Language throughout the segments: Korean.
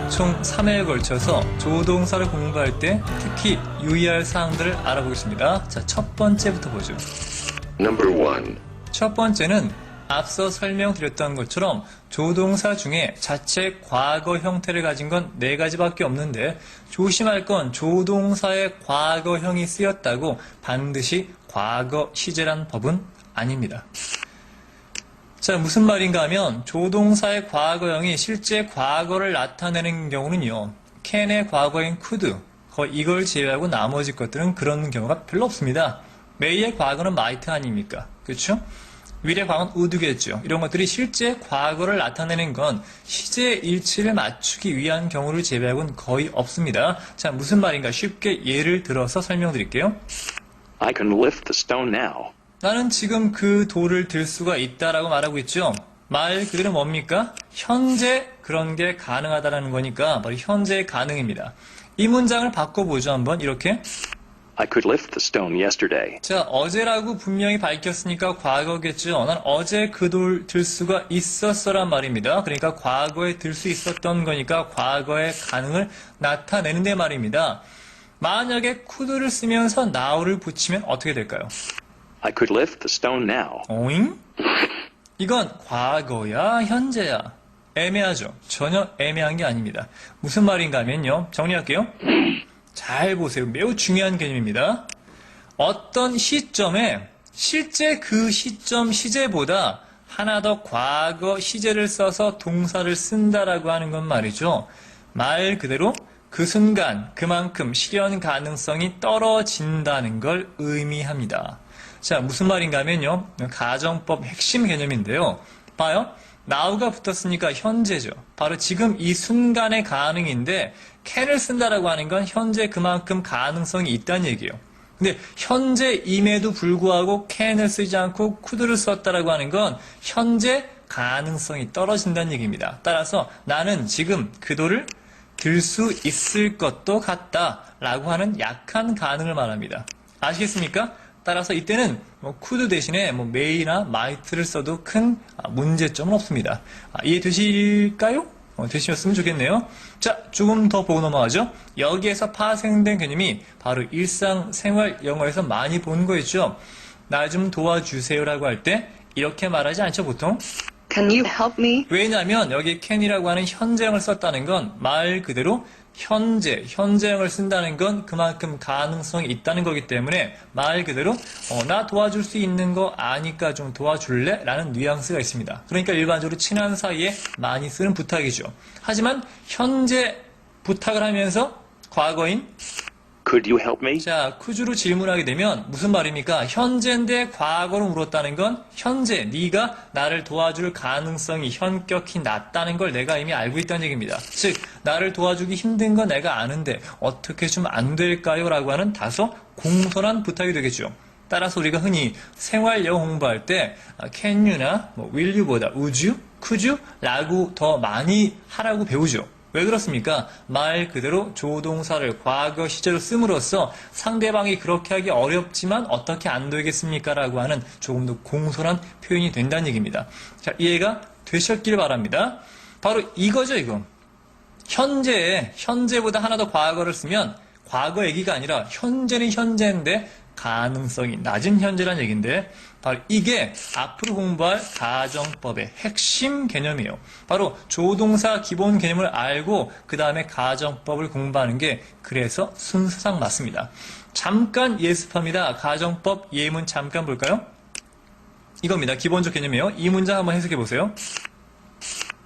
총 3회에 걸쳐서 조동사를 공부할 때 특히 유의할 사항들을 알아보겠습니다. 자, 첫 번째부터 보죠. Number 1. 첫 번째는 앞서 설명드렸던 것처럼 조동사 중에 자체 과거 형태를 가진 건 4가지밖에 없는데 조심할 건 조동사의 과거형이 쓰였다고 반드시 과거 시제란 법은 아닙니다. 자, 무슨 말인가 하면 조동사의 과거형이 실제 과거를 나타내는 경우는요. can의 과거인 could, 이걸 제외하고 나머지 것들은 그런 경우가 별로 없습니다. may의 과거는 might 아닙니까? 그렇죠? will의 과거는 would겠죠. 이런 것들이 실제 과거를 나타내는 건 시제 일치를 맞추기 위한 경우를 제외하고는 거의 없습니다. 자, 무슨 말인가 쉽게 예를 들어서 설명드릴게요. I can lift the stone now. 나는 지금 그 돌을 들 수가 있다라고 말하고 있죠. 말 그대로 뭡니까? 현재 그런 게 가능하다라는 거니까 바로 현재 가능입니다. 이 문장을 바꿔보죠. 한번 이렇게. I could lift the stone yesterday. 자, 어제라고 분명히 밝혔으니까 과거겠죠. 난 어제 그 돌 들 수가 있었어란 말입니다. 그러니까 과거에 들 수 있었던 거니까 과거의 가능을 나타내는데 말입니다. 만약에 could를 쓰면서 now를 붙이면 어떻게 될까요? I could lift the stone now. 오잉? 이건 과거야, 현재야. 애매하죠. 전혀 애매한 게 아닙니다. 무슨 말인가 하면요. 정리할게요. 잘 보세요. 매우 중요한 개념입니다. 어떤 시점에 실제 그 시점 시제보다 하나 더 과거 시제를 써서 동사를 쓴다라고 하는 건 말이죠. 말 그대로 그 순간 그만큼 실현 가능성이 떨어진다는 걸 의미합니다. 자, 무슨 말인가 하면요. 가정법 핵심 개념인데요. 봐요. now가 붙었으니까 현재죠. 바로 지금 이 순간의 가능인데 can을 쓴다라고 하는 건 현재 그만큼 가능성이 있다는 얘기예요. 근데 현재임에도 불구하고 can을 쓰지 않고 could를 썼다라고 하는 건 현재 가능성이 떨어진다는 얘기입니다. 따라서 나는 지금 그 돌을 들 수 있을 것도 같다라고 하는 약한 가능을 말합니다. 아시겠습니까? 따라서 이때는 could 대신에 may나 might를 써도 큰 문제점은 없습니다. 이해되실까요? 되시면 좋겠네요. 자, 조금 더 보고 넘어가죠. 여기에서 파생된 개념이 바로 일상생활 영어에서 많이 보는 거였죠. 나 좀 도와주세요라고 할 때 이렇게 말하지 않죠, 보통? Can you help me? 왜냐하면 여기 can이라고 하는 현재형을 썼다는 건 말 그대로 현재형을 쓴다는 건 그만큼 가능성이 있다는 거기 때문에 말 그대로 나 도와줄 수 있는 거 아니까 좀 도와줄래? 라는 뉘앙스가 있습니다. 그러니까 일반적으로 친한 사이에 많이 쓰는 부탁이죠. 하지만 현재 부탁을 하면서 과거인 Could you help me? 자, could로 질문하게 되면 무슨 말입니까? 현재인데 과거로 물었다는 건 현재 네가 나를 도와줄 가능성이 현격히 낮다는 걸 내가 이미 알고 있다는 얘기입니다. 즉, 나를 도와주기 힘든 건 내가 아는데 어떻게 좀 안 될까요? 라고 하는 다소 공손한 부탁이 되겠죠. 따라서 우리가 흔히 생활 영어 공부할 때 can you나 will you보다 would you, could you 라고 더 많이 하라고 배우죠. 왜 그렇습니까? 말 그대로 조동사를 과거 시제로 씀으로써 상대방이 그렇게 하기 어렵지만 어떻게 안 되겠습니까? 라고 하는 조금 더 공손한 표현이 된다는 얘기입니다. 자, 이해가 되셨길 바랍니다. 바로 이거죠, 이거. 현재보다 하나 더 과거를 쓰면 과거 얘기가 아니라 현재는 현재인데 가능성이 낮은 현재란 얘기인데 바로 이게 앞으로 공부할 가정법의 핵심 개념이에요. 바로 조동사 기본 개념을 알고 그 다음에 가정법을 공부하는 게 그래서 순서상 맞습니다. 잠깐 예습합니다. 가정법 예문 잠깐 볼까요? 이겁니다. 기본적 개념이에요. 이 문장 한번 해석해 보세요.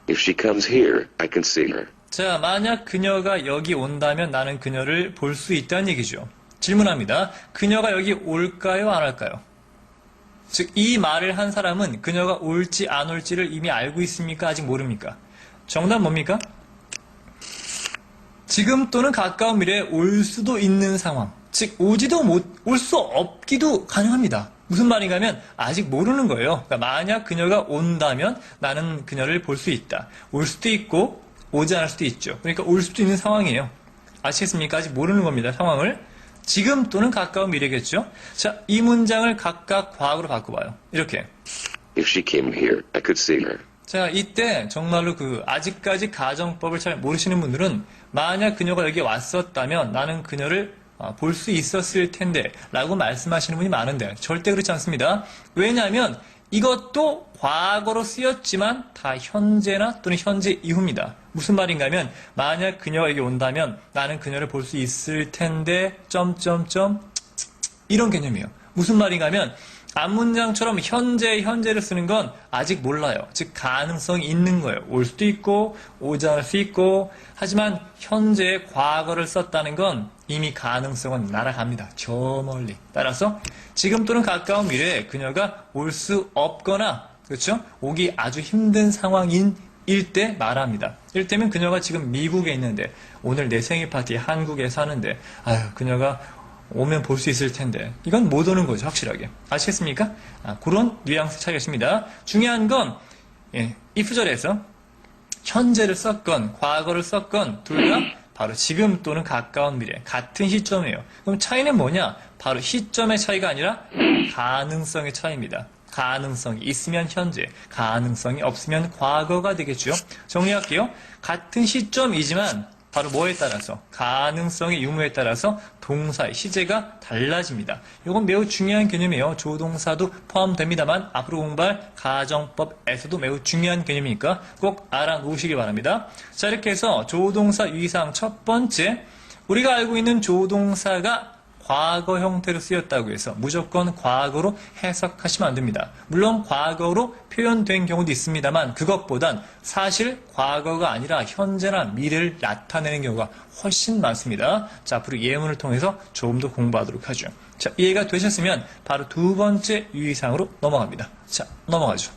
If she comes here, I can see her. 자, 만약 그녀가 여기 온다면 나는 그녀를 볼 수 있다는 얘기죠. 질문합니다. 그녀가 여기 올까요? 안 올까요? 즉, 이 말을 한 사람은 그녀가 올지 안 올지를 이미 알고 있습니까? 아직 모릅니까? 정답 뭡니까? 지금 또는 가까운 미래에 올 수도 있는 상황. 즉, 올 수 없기도 가능합니다. 무슨 말인가 하면 아직 모르는 거예요. 그러니까 만약 그녀가 온다면 나는 그녀를 볼 수 있다. 올 수도 있고 오지 않을 수도 있죠. 그러니까 올 수도 있는 상황이에요. 아시겠습니까? 아직 모르는 겁니다. 상황을. 지금 또는 가까운 미래겠죠. 자, 이 문장을 각각 과거로 바꿔봐요. 이렇게. If she came here, I could see her. 자, 이때 정말로 아직까지 가정법을 잘 모르시는 분들은 만약 그녀가 여기 왔었다면 나는 그녀를 볼 수 있었을 텐데 라고 말씀하시는 분이 많은데 절대 그렇지 않습니다. 왜냐하면 이것도 과거로 쓰였지만 다 현재나 또는 현재 이후입니다. 무슨 말인가 하면 만약 그녀가 여기 온다면 나는 그녀를 볼 수 있을 텐데 점점점 이런 개념이에요. 무슨 말인가 하면 앞문장처럼 현재를 쓰는 건 아직 몰라요. 즉 가능성이 있는 거예요. 올 수도 있고 오지 않을 수 있고 하지만 현재의 과거를 썼다는 건 이미 가능성은 날아갑니다. 저 멀리. 따라서 지금 또는 가까운 미래에 그녀가 올 수 없거나 그렇죠? 오기 아주 힘든 상황인 때 말합니다. 이를테면 그녀가 지금 미국에 있는데 오늘 내 생일 파티 한국에 사는데 아유 그녀가 오면 볼 수 있을 텐데 이건 못 오는 거죠. 확실하게. 아시겠습니까? 그런 뉘앙스 차이가 있습니다. 중요한 건 if절에서 현재를 썼건 과거를 썼건 둘 다 바로 지금 또는 가까운 미래 같은 시점이에요. 그럼 차이는 뭐냐? 바로 시점의 차이가 아니라 가능성의 차이입니다. 가능성이 있으면 현재, 가능성이 없으면 과거가 되겠죠. 정리할게요. 같은 시점이지만 바로 뭐에 따라서 가능성의 유무에 따라서 동사의 시제가 달라집니다. 이건 매우 중요한 개념이에요. 조동사도 포함됩니다만 앞으로 공부할 가정법에서도 매우 중요한 개념이니까 꼭 알아놓으시기 바랍니다. 자 이렇게 해서 조동사 유의사항 첫 번째 우리가 알고 있는 조동사가 과거 형태로 쓰였다고 해서 무조건 과거로 해석하시면 안 됩니다. 물론 과거로 표현된 경우도 있습니다만 그것보단 사실 과거가 아니라 현재나 미래를 나타내는 경우가 훨씬 많습니다. 자, 앞으로 예문을 통해서 조금 더 공부하도록 하죠. 자, 이해가 되셨으면 바로 두 번째 유의사항으로 넘어갑니다. 자, 넘어가죠.